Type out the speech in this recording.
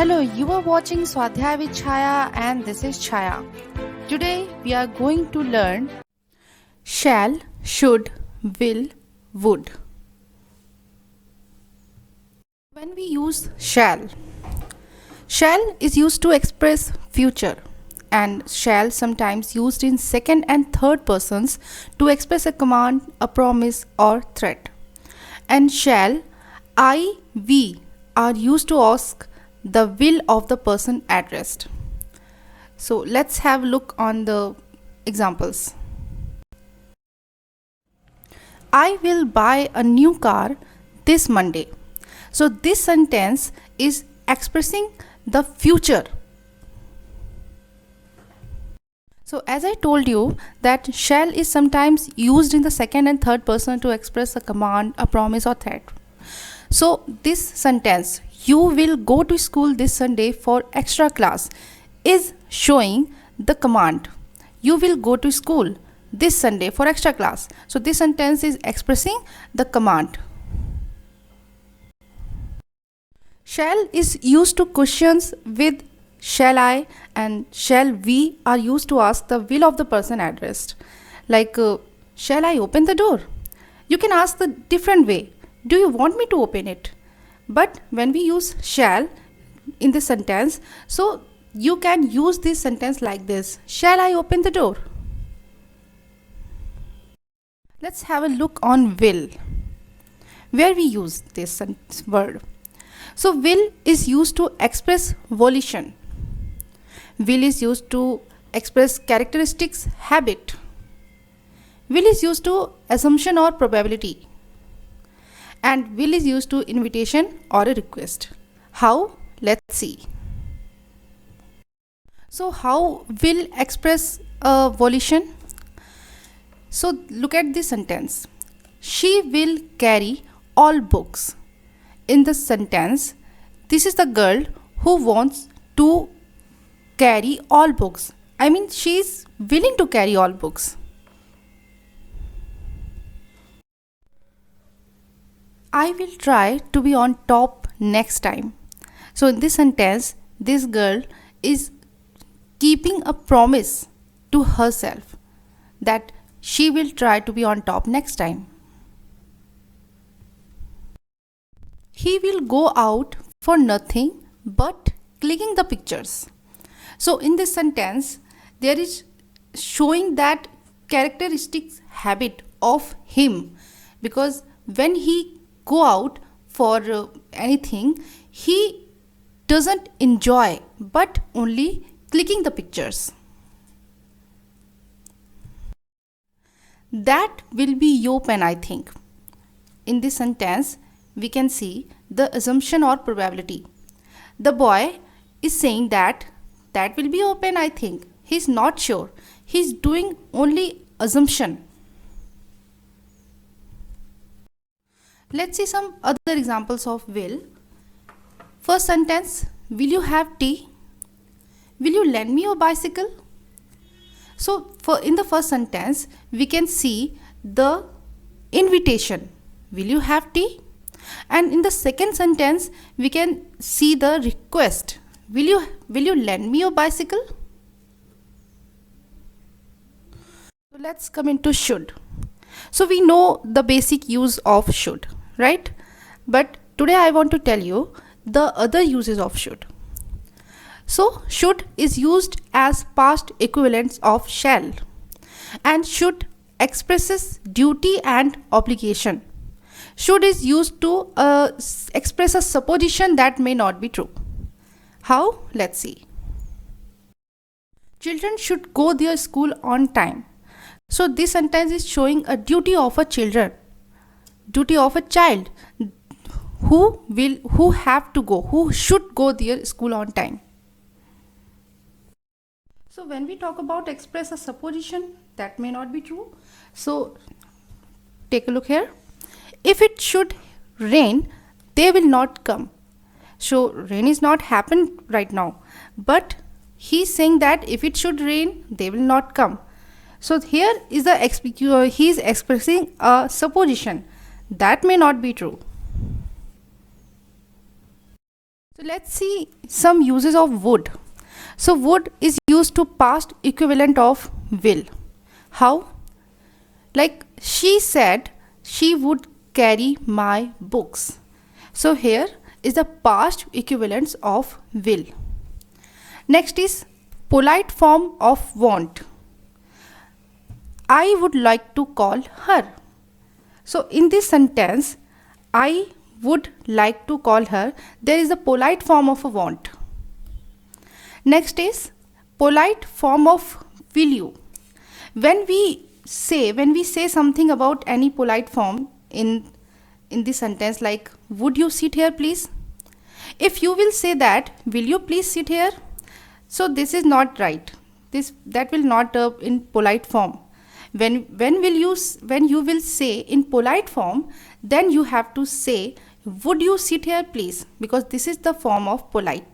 Hello, you are watching Swadhyay with Chaya and this is Chaya. Today we are going to learn shall, should, will, would. When we use shall is used to express future and shall sometimes used in second and third persons to express a command, a promise or threat. And shall, I, we are used to ask the will of the person addressed. So let's have a look on the examples. I will buy a new car this Monday. So this sentence is expressing the future. So as I told you that shall is sometimes used in the second and third person to express a command, a promise or threat. So this sentence, you will go to school this Sunday for extra class, is showing the command. You will go to school this Sunday for extra class. So this sentence is expressing the command. Shall is used to questions with shall I and shall we are used to ask the will of the person addressed. Like, shall I open the door? You can ask the different way. Do you want me to open it? But when we use shall in this sentence, so you can use this sentence like this. Shall I open the door? Let's have a look on will, where we use this word. So will is used to express volition. Will is used to express characteristics, habit. Will is used to assumption or probability. And will is used to invitation or a request. How? Let's see. So how will express a volition? So look at this sentence. She will carry all books. In the sentence, this is the girl who wants to carry all books. I mean, she is willing to carry all books. I will try to be on top next time. So in this sentence, this girl is keeping a promise to herself that she will try to be on top next time. He will go out for nothing but clicking the pictures. So in this sentence, there is showing that characteristics habit of him, because when he go out for anything, he doesn't enjoy but only clicking the pictures. That will be your pen, I think. In this sentence, we can see the assumption or probability. The boy is saying that will be your pen, I think. He's not sure. He's doing only assumption. Let's see some other examples of will. First sentence, will you have tea? Will you lend me your bicycle? So in the first sentence, we can see the invitation. Will you have tea? And in the second sentence, we can see the request. Will you lend me your bicycle? So let's come into should. So we know the basic use of should, right? But today I want to tell you the other uses of should. So should is used as past equivalents of shall, and should expresses duty and obligation. Should is used to express a supposition that may not be true. How? Let's see. Children should go their school on time. So this sentence is showing a duty of a child who should go their school on time. So when we talk about express a supposition that may not be true, so take a look here. If it should rain, they will not come. So rain is not happened right now, but he's saying that if it should rain, they will not come. So here is he is expressing a supposition that may not be true. So let's see some uses of would. So would is used to past equivalent of will. How? Like she said she would carry my books. So here is the past equivalence of will. Next is polite form of want. I would like to call her. So in this sentence, I would like to call her, there is a polite form of a want. Next is polite form of will you. When we say something about any polite form in this sentence, like would you sit here please? If you will say that, will you please sit here? So this is not right. That will not in polite form. When you will say in polite form, then you have to say would you sit here please, because this is the form of polite.